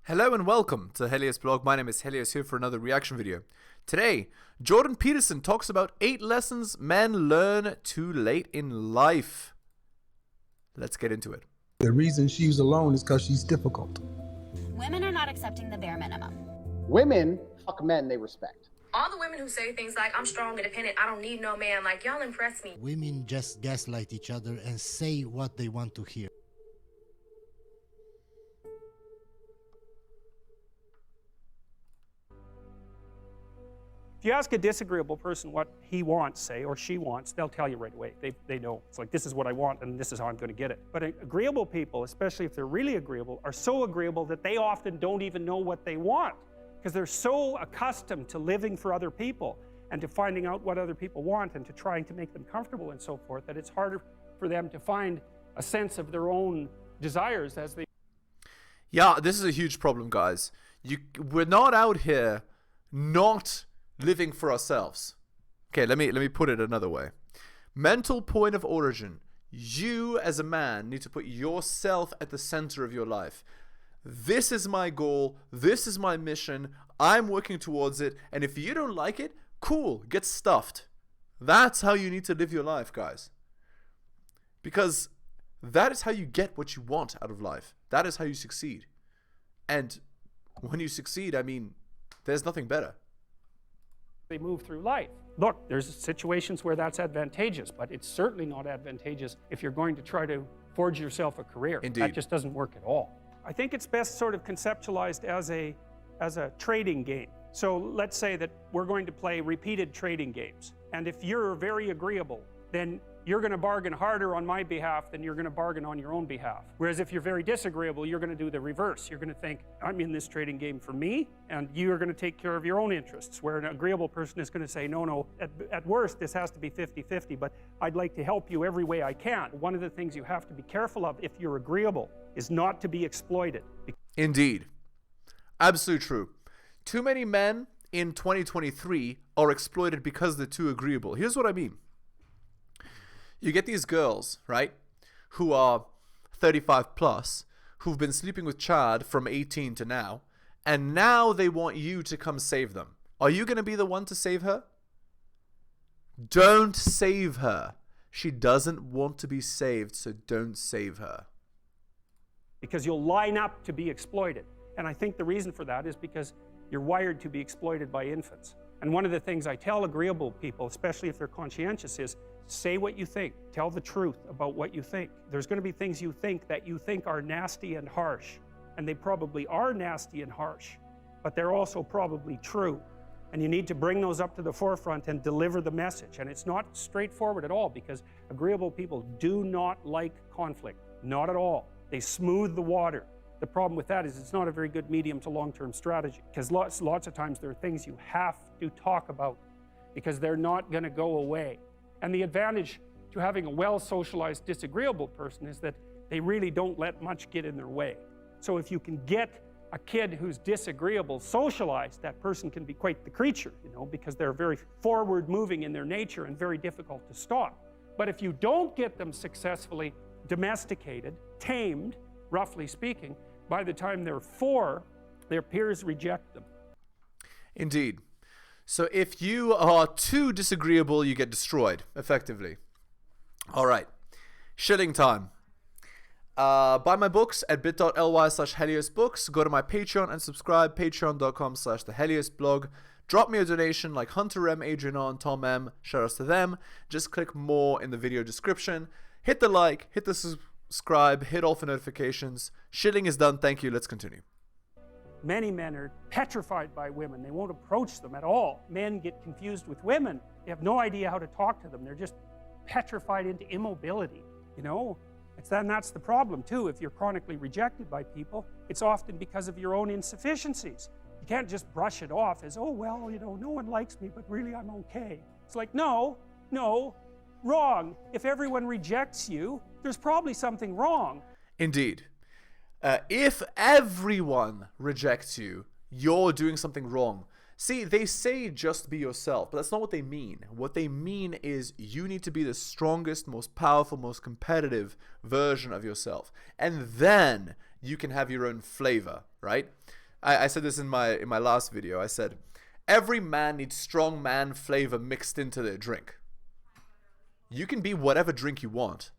Hello and welcome to heliosblog. My name is Helios here for another reaction video. Today, Jordan Peterson talks about 8 lessons men learn too late in life. Let's get into it. The reason she's alone is because she's difficult. Women are not accepting the bare minimum. Women fuck men they respect. All the women who say things like, I'm strong, independent, I don't need no man, like, y'all impress me. Women just gaslight each other and say what they want to hear. If you ask a disagreeable person what he wants, say, or she wants, they'll tell you right away. They know. It's like, this is what I want, and this is how I'm going to get it. But agreeable people, especially if they're really agreeable, are so agreeable that they often don't even know what they want, because they're so accustomed to living for other people and to finding out what other people want and to trying to make them comfortable and so forth, that it's harder for them to find a sense of their own desires as they... Yeah, this is a huge problem, guys. We're not out here not living for ourselves. Okay, let me put it another way. Mental point of origin. You as a man need to put yourself at the center of your life. This is my goal. This is my mission. I'm working towards it. And if you don't like it, cool, get stuffed. That's how you need to live your life, guys. Because that is how you get what you want out of life. That is how you succeed. And when you succeed, I mean, there's nothing better. They move through life. Look, there's situations where that's advantageous, but it's certainly not advantageous if you're going to try to forge yourself a career. Indeed. That just doesn't work at all. I think it's best sort of conceptualized as a trading game. So let's say that we're going to play repeated trading games. And if you're very agreeable, then you're going to bargain harder on my behalf than you're going to bargain on your own behalf. Whereas if you're very disagreeable, you're going to do the reverse. You're going to think, I'm in this trading game for me, and you're going to take care of your own interests. Where an agreeable person is going to say, no, at worst, this has to be 50-50, but I'd like to help you every way I can. One of the things you have to be careful of if you're agreeable is not to be exploited. Indeed. Absolutely true. Too many men in 2023 are exploited because they're too agreeable. Here's what I mean. You get these girls, right, who are 35 plus, who've been sleeping with Chad from 18 to now, and now they want you to come save them. Are you going to be the one to save her? Don't save her. She doesn't want to be saved, so don't save her. Because you'll line up to be exploited. And I think the reason for that is because you're wired to be exploited by infants. And one of the things I tell agreeable people, especially if they're conscientious, is say what you think. Tell the truth about what you think. There's going to be things you think that you think are nasty and harsh. And they probably are nasty and harsh. But they're also probably true. And you need to bring those up to the forefront and deliver the message. And it's not straightforward at all, because agreeable people do not like conflict. Not at all. They smooth the water. The problem with that is it's not a very good medium to long-term strategy, because lots of times there are things you have to talk about because they're not going to go away. And the advantage to having a well-socialized disagreeable person is that they really don't let much get in their way. So if you can get a kid who's disagreeable socialized, that person can be quite the creature, because they're very forward-moving in their nature and very difficult to stop. But if you don't get them successfully domesticated, tamed, roughly speaking, by the time they're 4, their peers reject them. Indeed. So if you are too disagreeable, you get destroyed, effectively. All right. Shilling time. Buy my books at bit.ly/heliosbooks. Go to my Patreon and subscribe, patreon.com/theheliosblog. Drop me a donation like Hunter M, Adrian On, Tom M. Shout outs to them. Just click more in the video description. Hit the like, hit the subscribe, hit all for notifications. Shilling is done. Thank you. Let's continue. Many men are petrified by women. They won't approach them at all. Men get confused with women. They have no idea how to talk to them. They're just petrified into immobility, And that's the problem, too. If you're chronically rejected by people, it's often because of your own insufficiencies. You can't just brush it off as, oh, well, no one likes me, but really I'm okay. It's like, no, wrong. If everyone rejects you, there's probably something wrong. Indeed. If everyone rejects you, you're doing something wrong. See, they say just be yourself, but that's not what they mean. What they mean is you need to be the strongest, most powerful, most competitive version of yourself. And then you can have your own flavor, right? I said this in my last video. I said, every man needs strong man flavor mixed into their drink. You can be whatever drink you want,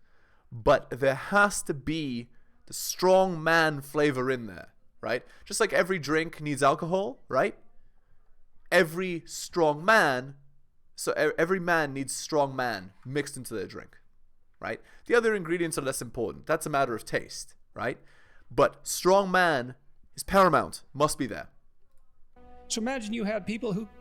but there has to be the strong man flavor in there, right? Just like every drink needs alcohol, right? Every man needs strong man mixed into their drink, right? The other ingredients are less important. That's a matter of taste, right? But strong man is paramount, must be there. So imagine you had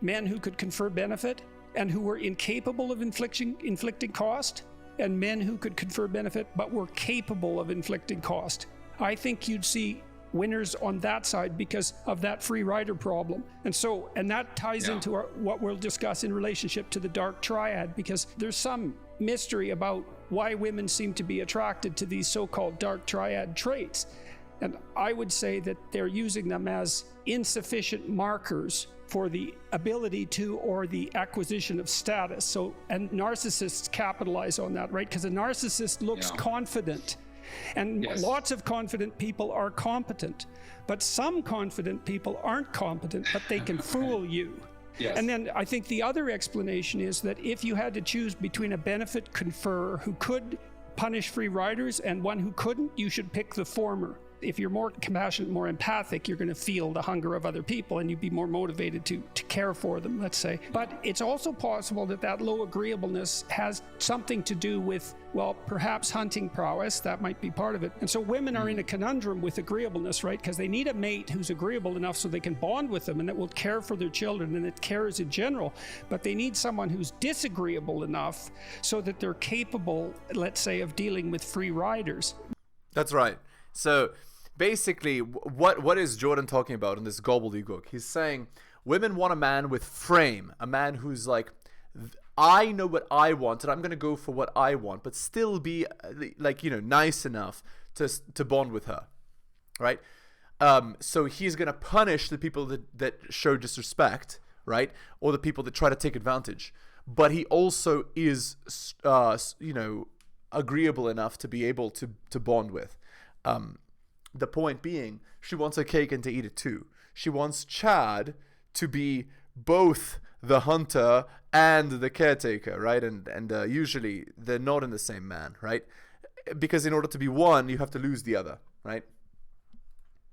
men who could confer benefit and who were incapable of inflicting cost, and men who could confer benefit but were capable of inflicting cost. I think you'd see winners on that side because of that free rider problem. And that ties into what we'll discuss in relationship to the dark triad, because there's some mystery about why women seem to be attracted to these so-called dark triad traits. And I would say that they're using them as insufficient markers for the ability to or the acquisition of status. And narcissists capitalize on that, right? Because a narcissist looks confident. And lots of confident people are competent. But some confident people aren't competent, but they can fool you. Yes. And then I think the other explanation is that if you had to choose between a benefit conferrer who could punish free riders and one who couldn't, you should pick the former. If you're more compassionate, more empathic, you're going to feel the hunger of other people and you'd be more motivated to care for them, let's say. But it's also possible that low agreeableness has something to do with, well, perhaps hunting prowess. That might be part of it. And so women are in a conundrum with agreeableness, right? Because they need a mate who's agreeable enough so they can bond with them and that will care for their children and that cares in general. But they need someone who's disagreeable enough so that they're capable, let's say, of dealing with free riders. That's right. So basically, what is Jordan talking about in this gobbledygook? He's saying women want a man with frame, a man who's like, I know what I want and I'm going to go for what I want, but still be like, nice enough to bond with her, right? So he's going to punish the people that show disrespect, right? Or the people that try to take advantage. But he also is, agreeable enough to be able to bond with. The point being, she wants her cake and to eat it too. She wants Chad to be both the hunter and the caretaker, right? And usually they're not in the same man, right? Because in order to be one, you have to lose the other, right?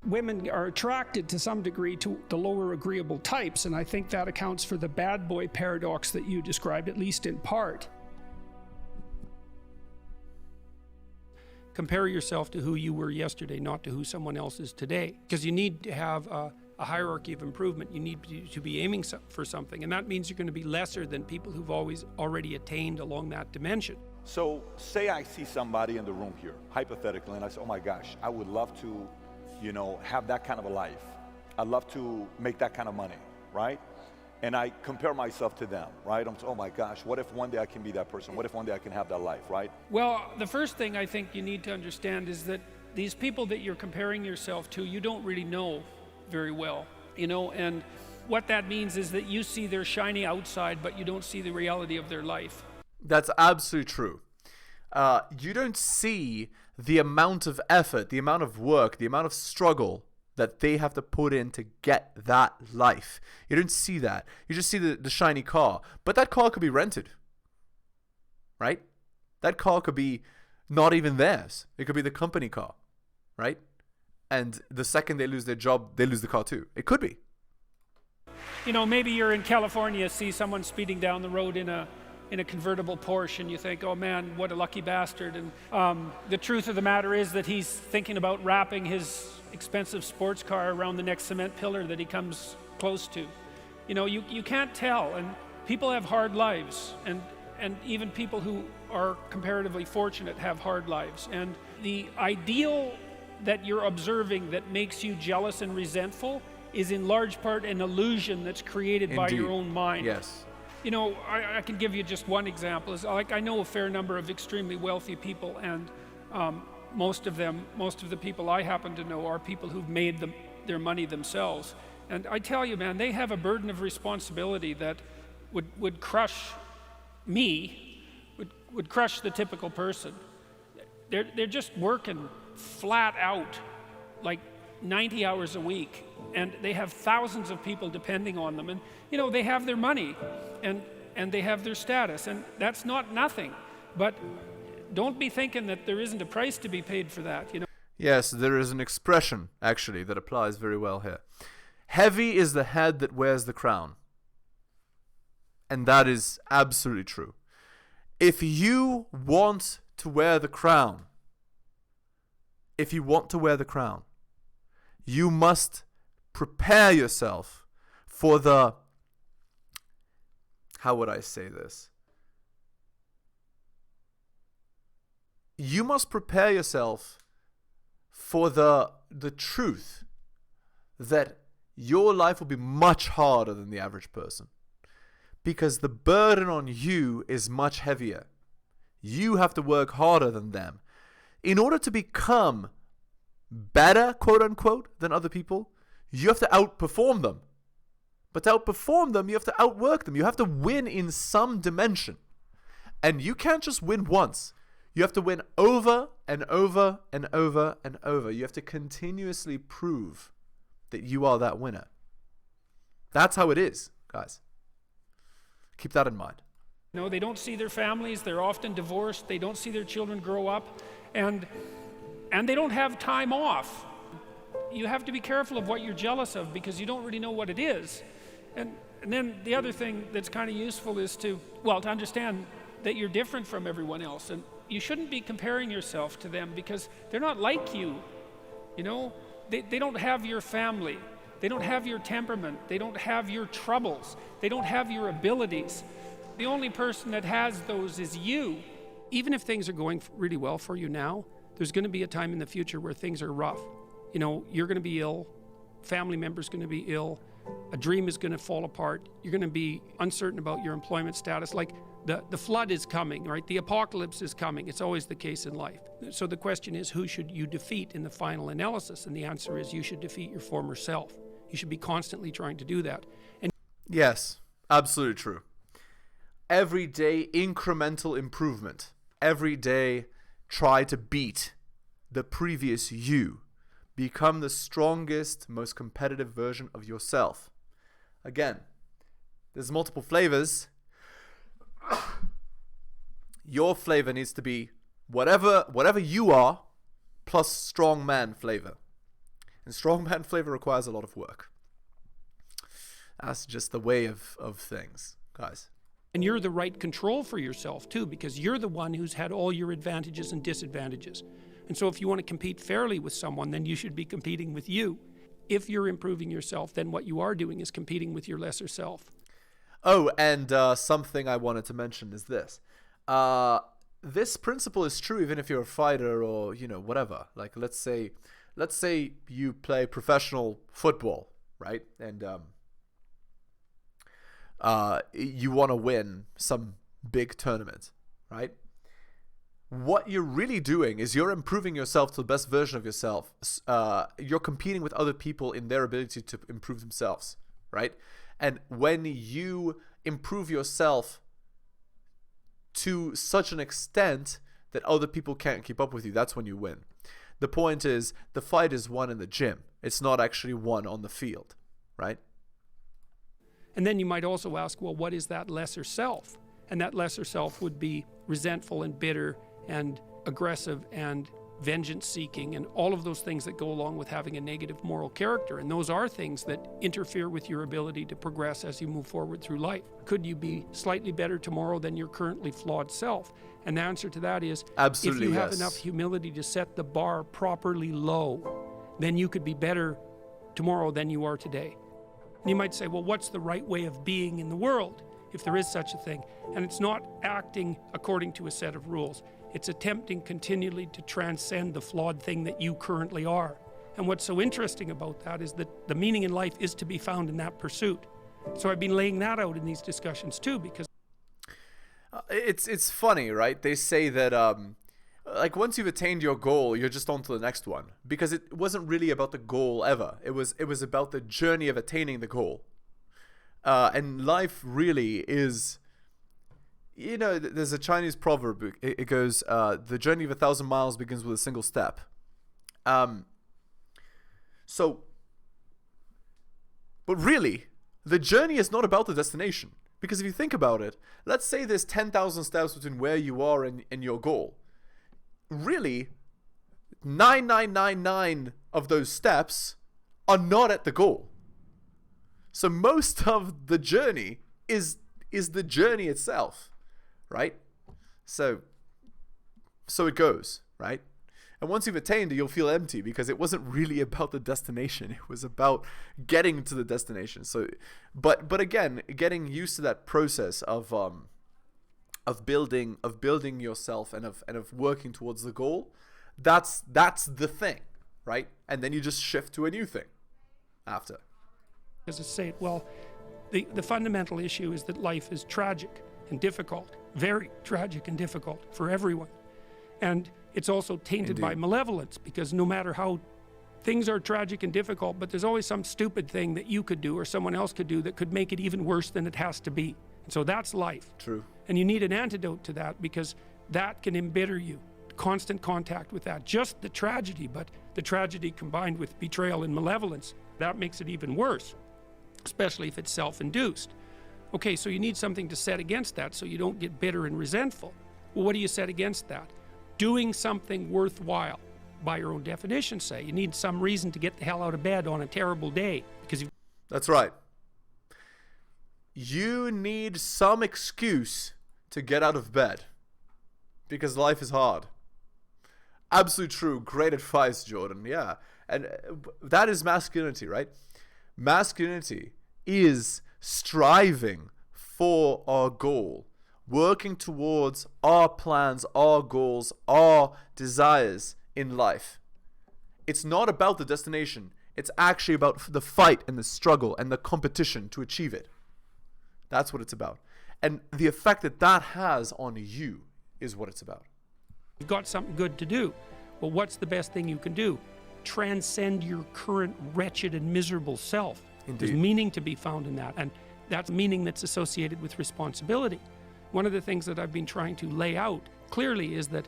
Women are attracted to some degree to the lower agreeable types, and I think that accounts for the bad boy paradox that you described, at least in part. Compare yourself to who you were yesterday, not to who someone else is today. Because you need to have a hierarchy of improvement. You need to be aiming for something. And that means you're going to be lesser than people who've already attained along that dimension. So say I see somebody in the room here, hypothetically, and I say, oh my gosh, I would love to, have that kind of a life. I'd love to make that kind of money, right? And I compare myself to them, right? I'm saying, oh my gosh, what if one day I can be that person? What if one day I can have that life, right? Well, the first thing I think you need to understand is that these people that you're comparing yourself to, you don't really know very well, and what that means is that you see their shiny outside, but you don't see the reality of their life. That's absolutely true. You don't see the amount of effort, the amount of work, the amount of struggle that they have to put in to get that life. You don't see that. You just see the shiny car. But that car could be rented, right? That car could be not even theirs. It could be the company car, right? And the second they lose their job, they lose the car too. It could be. Maybe you're in California, see someone speeding down the road in a convertible Porsche, and you think, oh man, what a lucky bastard. And the truth of the matter is that he's thinking about wrapping his expensive sports car around the next cement pillar that he comes close to. You can't tell, and people have hard lives, and even people who are comparatively fortunate have hard lives. And the ideal that you're observing that makes you jealous and resentful is in large part an illusion that's created by your own mind. Yes. I can give you just one example. I know a fair number of extremely wealthy people, and most of the people I happen to know are people who've made their money themselves. And I tell you, man, they have a burden of responsibility that would crush me, would crush the typical person. They're just working flat out like 90 hours a week, and they have thousands of people depending on them, and you know, they have their money and they have their status, and that's not nothing. But don't be thinking that there isn't a price to be paid for that, you know. Yes, there is an expression, actually, that applies very well here. Heavy is the head that wears the crown. And that is absolutely true. If you want to wear the crown, you must prepare yourself for the, how would I say this? You must prepare yourself for the truth that your life will be much harder than the average person, because the burden on you is much heavier. You have to work harder than them. In order to become better, quote unquote, than other people, you have to outperform them. But to outperform them, you have to outwork them. You have to win in some dimension. And you can't just win once. You have to win over and over and over and over. You have to continuously prove that you are that winner. That's how it is, guys. Keep that in mind. You know, they don't see their families, they're often divorced, they don't see their children grow up, and they don't have time off. You have to be careful of what you're jealous of, because you don't really know what it is. And then the other thing that's kind of useful is to understand that you're different from everyone else, and you shouldn't be comparing yourself to them, because they're not like you. You know, they don't have your family, they don't have your temperament, they don't have your troubles, they don't have your abilities. The only person that has those is you. Even if things are going really well for you now, there's going to be a time in the future where things are rough. You know, you're going to be ill, family member's going to be ill, a dream is going to fall apart, you're going to be uncertain about your employment status. Like the flood is coming, right? The apocalypse is coming. It's always the case in life. So the question is, who should you defeat in the final analysis? And the answer is, you should defeat your former self. You should be constantly trying to do that. And yes, absolutely true. Every day, incremental improvement. Every day, try to beat the previous you. Become the strongest, most competitive version of yourself. Again, there's multiple flavors. Your flavor needs to be whatever you are, plus strong man flavor. And strong man flavor requires a lot of work. That's just the way of things, guys. And you're the right control for yourself too, because you're the one who's had all your advantages and disadvantages. And so if you want to compete fairly with someone, then you should be competing with you. If you're improving yourself, then what you are doing is competing with your lesser self. Oh, and something I wanted to mention is this. This principle is true even if you're a fighter or, you know, whatever. Like, let's say you play professional football, right? And you want to win some big tournament, right? What you're really doing is you're improving yourself to the best version of yourself. You're competing with other people in their ability to improve themselves, right? And when you improve yourself to such an extent that other people can't keep up with you, that's when you win. The point is, the fight is won in the gym. It's not actually won on the field, right? And then you might also ask, well, what is that lesser self? And that lesser self would be resentful and bitter and aggressive and vengeance-seeking and all of those things that go along with having a negative moral character. And those are things that interfere with your ability to progress as you move forward through life. Could you be slightly better tomorrow than your currently flawed self? And the answer to that is, absolutely, if you have yes. enough humility to set the bar properly low, then you could be better tomorrow than you are today. And you might say, well, what's the right way of being in the world, if there is such a thing? And it's not acting according to a set of rules. It's attempting continually to transcend the flawed thing that you currently are. And what's so interesting about that is that the meaning in life is to be found in that pursuit. So I've been laying that out in these discussions too, because it's funny, right? They say that like once you've attained your goal, you're just on to the next one, because it wasn't really about the goal ever. It was about the journey of attaining the goal. And life really is, you know, there's a Chinese proverb. It goes, the journey of 1,000 miles begins with a single step. So, but really, the journey is not about the destination. Because if you think about it, let's say there's 10,000 steps between where you are and your goal. Really, 9999 of those steps are not at the goal. So most of the journey is the journey itself, right? So it goes, right? And once you've attained it, you'll feel empty because it wasn't really about the destination. It was about getting to the destination. So, but again, getting used to that process of building yourself and of working towards the goal. That's the thing, right? And then you just shift to a new thing after. As I say, well, the fundamental issue is that life is tragic and difficult, very tragic and difficult for everyone. And it's also tainted by malevolence, because no matter how things are tragic and difficult, but there's always some stupid thing that you could do or someone else could do that could make it even worse than it has to be. And so that's life. True. And you need an antidote to that, because that can embitter you. Constant contact with that. Just the tragedy, but the tragedy combined with betrayal and malevolence, that makes it even worse, especially if it's self-induced. Okay, so you need something to set against that so you don't get bitter and resentful. Well, what do you set against that? Doing something worthwhile, by your own definition, say. You need some reason to get the hell out of bed on a terrible day, because you've... That's right. You need some excuse to get out of bed, because life is hard. Absolutely true. Great advice, Jordan. Yeah. And that is masculinity, right? Masculinity is striving for our goal, working towards our plans, our goals, our desires in life. It's not about the destination. It's actually about the fight and the struggle and the competition to achieve it. That's what it's about. And the effect that that has on you is what it's about. You've got something good to do. Well, what's the best thing you can do? Transcend your current wretched and miserable self. Indeed. There's meaning to be found in that, and that's meaning that's associated with responsibility. One of the things that I've been trying to lay out clearly is that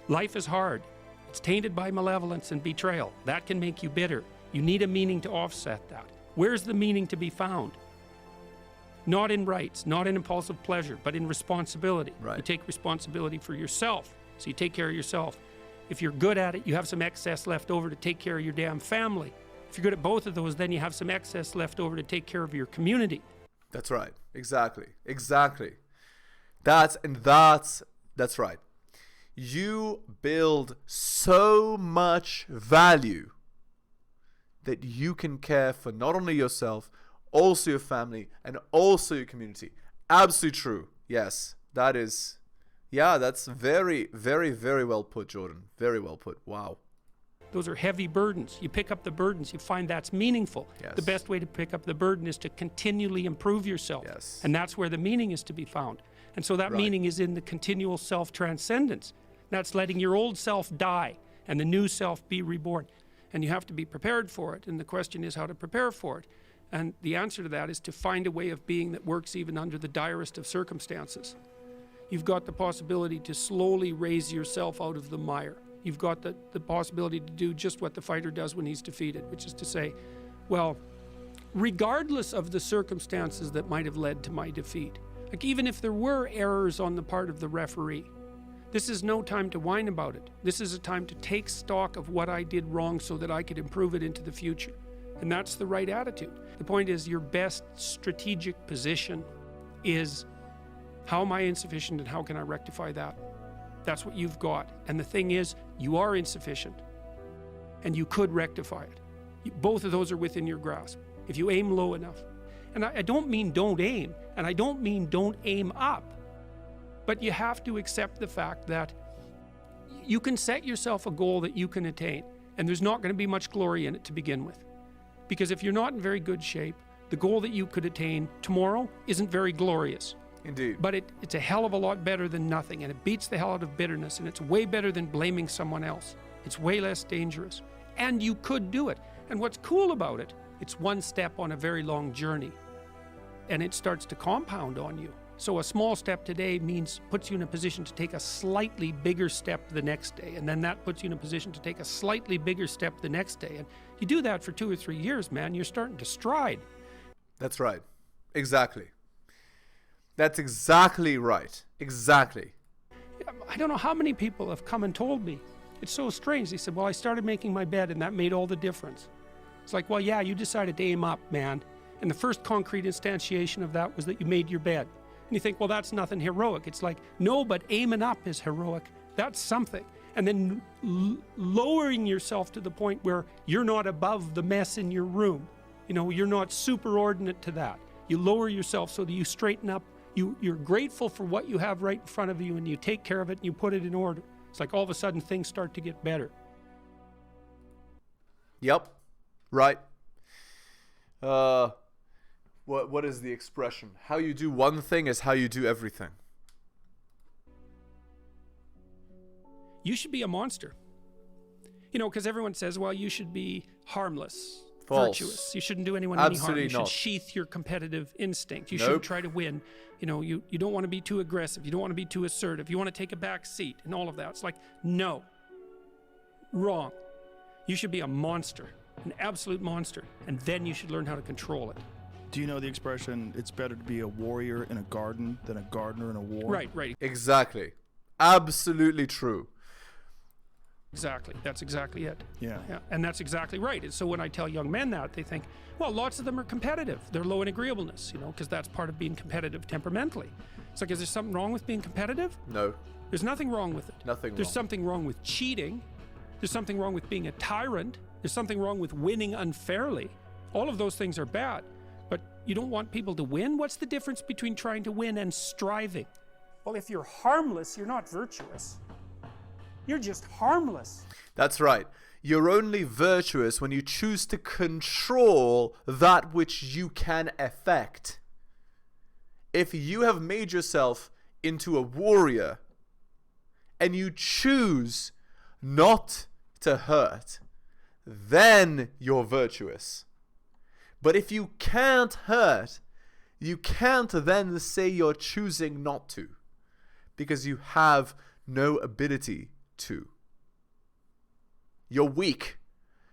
life is hard. It's tainted by malevolence and betrayal. That can make you bitter. You need a meaning to offset that. Where's the meaning to be found? Not in rights, not in impulsive pleasure, but in responsibility. Right. You take responsibility for yourself, so you take care of yourself. If you're good at it, you have some excess left over to take care of your damn family. If you're good at both of those, then you have some excess left over to take care of your community. That's right. Exactly. That's right. You build so much value that you can care for not only yourself, also your family, and also your community. Absolutely true. Yes, that is... Yeah, that's very, very, very well put, Jordan. Very well put. Wow. Those are heavy burdens. You pick up the burdens, you find that's meaningful. Yes. The best way to pick up the burden is to continually improve yourself. Yes. And that's where the meaning is to be found. And so that Right. meaning is in the continual self-transcendence. That's letting your old self die and the new self be reborn. And you have to be prepared for it. And the question is how to prepare for it. And the answer to that is to find a way of being that works even under the direst of circumstances. You've got the possibility to slowly raise yourself out of the mire. You've got the possibility to do just what the fighter does when he's defeated, which is to say, well, regardless of the circumstances that might have led to my defeat, like even if there were errors on the part of the referee, this is no time to whine about it. This is a time to take stock of what I did wrong so that I could improve it into the future. And that's the right attitude. The point is, your best strategic position is, how am I insufficient and how can I rectify that? That's what you've got. And the thing is, you are insufficient and you could rectify it. Both of those are within your grasp if you aim low enough. And I don't mean don't aim, and I don't mean don't aim up, but you have to accept the fact that you can set yourself a goal that you can attain, and there's not going to be much glory in it to begin with. Because if you're not in very good shape, the goal that you could attain tomorrow isn't very glorious. Indeed. But it's a hell of a lot better than nothing, and it beats the hell out of bitterness, and it's way better than blaming someone else. It's way less dangerous. And you could do it. And what's cool about it, it's one step on a very long journey. And it starts to compound on you. So a small step today puts you in a position to take a slightly bigger step the next day, and then that puts you in a position to take a slightly bigger step the next day. And you do that for 2 or 3 years, man, you're starting to stride. That's right. Exactly. That's exactly right. Exactly. I don't know how many people have come and told me. It's so strange. They said, well, I started making my bed and that made all the difference. It's like, well, yeah, you decided to aim up, man. And the first concrete instantiation of that was that you made your bed. And you think, well, that's nothing heroic. It's like, no, but aiming up is heroic. That's something. And then lowering yourself to the point where you're not above the mess in your room. You know, you're not superordinate to that. You lower yourself so that you straighten up. You're grateful for what you have right in front of you, and you take care of it and you put it in order. It's like all of a sudden things start to get better. Yep. Right. What is the expression? How you do one thing is how you do everything. You should be a monster. You know, because everyone says, well, you should be harmless, False. virtuous. You shouldn't do anyone Absolutely any harm. You not. should sheath your competitive instinct. You Nope. shouldn't try to win. You know, you don't want to be too aggressive. You don't want to be too assertive. You want to take a back seat and all of that. It's like, no. Wrong. You should be a monster, an absolute monster, and then you should learn how to control it. Do you know the expression, it's better to be a warrior in a garden than a gardener in a war? Right, right. Exactly. Absolutely true. Exactly. That's exactly it. Yeah. Yeah. And that's exactly right. And so when I tell young men that, they think, well, lots of them are competitive. They're low in agreeableness, you know, because that's part of being competitive temperamentally. It's like, is there something wrong with being competitive? No. There's nothing wrong with it. Nothing There's wrong. something wrong with cheating. There's something wrong with being a tyrant. There's something wrong with winning unfairly. All of those things are bad. But you don't want people to win? What's the difference between trying to win and striving? Well, if you're harmless, you're not virtuous. You're just harmless. That's right. You're only virtuous when you choose to control that which you can affect. If you have made yourself into a warrior and you choose not to hurt, then you're virtuous. But if you can't hurt, you can't then say you're choosing not to, because you have no ability to. You're weak,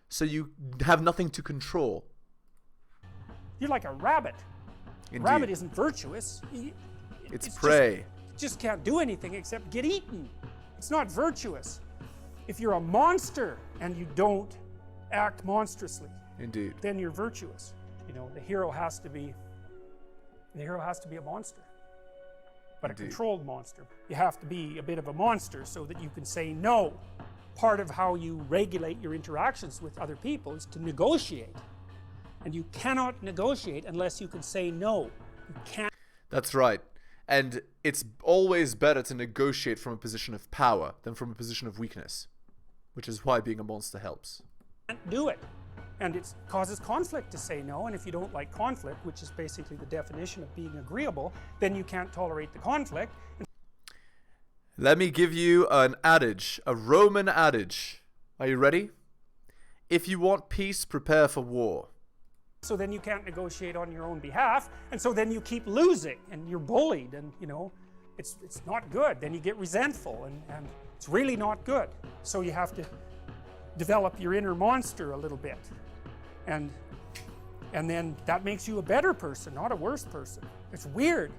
so you have nothing to control. You're like a rabbit. Indeed. Rabbit isn't virtuous. It's prey. Just can't do anything except get eaten. It's not virtuous. If you're a monster and you don't act monstrously, Indeed. then you're virtuous. You know, the hero has to be a monster, but Indeed. a controlled monster. You have to be a bit of a monster so that you can say no. Part of how you regulate your interactions with other people is to negotiate, and you cannot negotiate unless you can say no. You can't. That's right. And it's always better to negotiate from a position of power than from a position of weakness, which is why being a monster helps. Do it. And it causes conflict to say no, and if you don't like conflict, which is basically the definition of being agreeable, then you can't tolerate the conflict. Let me give you an adage, a Roman adage. Are you ready? If you want peace, prepare for war. So then you can't negotiate on your own behalf, and so then you keep losing, and you're bullied, and you know, it's not good. Then you get resentful, and it's really not good. So you have to develop your inner monster a little bit. And then that makes you a better person, not a worse person. It's weird,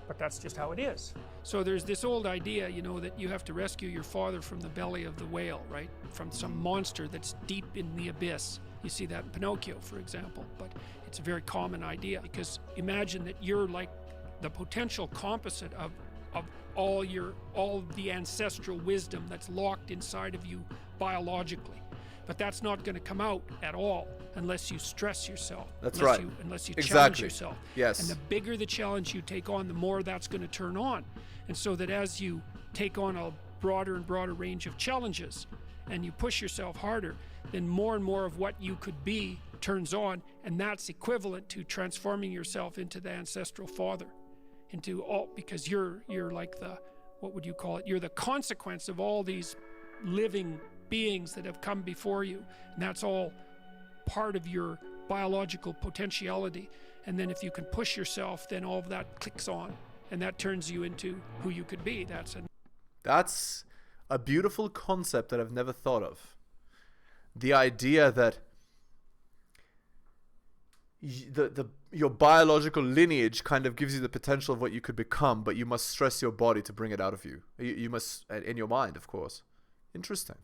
but that's just how it is. So there's this old idea, you know, that you have to rescue your father from the belly of the whale, right? From some monster that's deep in the abyss. You see that in Pinocchio, for example, but it's a very common idea, because imagine that you're like the potential composite of all the ancestral wisdom that's locked inside of you biologically. But that's not going to come out at all unless you stress yourself. That's unless right. Unless you Exactly. challenge yourself. Yes. And the bigger the challenge you take on, the more that's going to turn on. And so that as you take on a broader and broader range of challenges and you push yourself harder, then more and more of what you could be turns on, and that's equivalent to transforming yourself into the ancestral father, because you're like the, what would you call it? You're the consequence of all these living beings that have come before you, and that's all part of your biological potentiality. And then if you can push yourself, then all of that clicks on, and that turns you into who you could be. That's a beautiful concept that I've never thought of. The idea that your biological lineage kind of gives you the potential of what you could become, but you must stress your body to bring it out of you. You must, in your mind, of course. Interesting.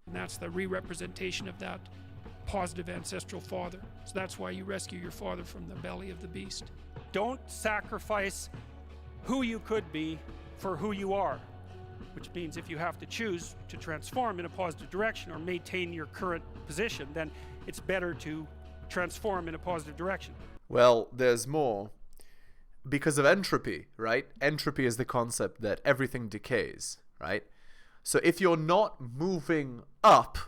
And that's the re-representation of that positive ancestral father. So that's why you rescue your father from the belly of the beast. Don't sacrifice who you could be for who you are, which means if you have to choose to transform in a positive direction or maintain your current position, then it's better to transform in a positive direction. Well, there's more. Because of entropy, right? Entropy is the concept that everything decays, right? So if you're not moving up,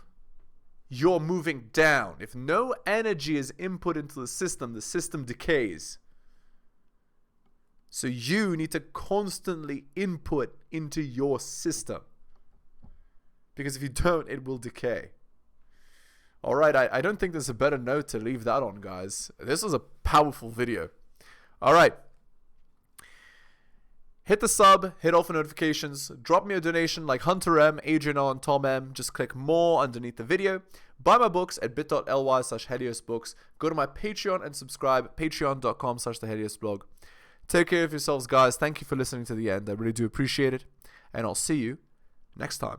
you're moving down. If no energy is input into the system decays. So you need to constantly input into your system. Because if you don't, it will decay. All right, I don't think there's a better note to leave that on, guys. This was a powerful video. All right. Hit the sub, hit all for notifications, drop me a donation like Hunter M, Adrian O, and Tom M. Just click more underneath the video. Buy my books at bit.ly/heliosbooks. Go to my Patreon and subscribe, patreon.com/theheliosblog. Take care of yourselves, guys. Thank you for listening to the end. I really do appreciate it. And I'll see you next time.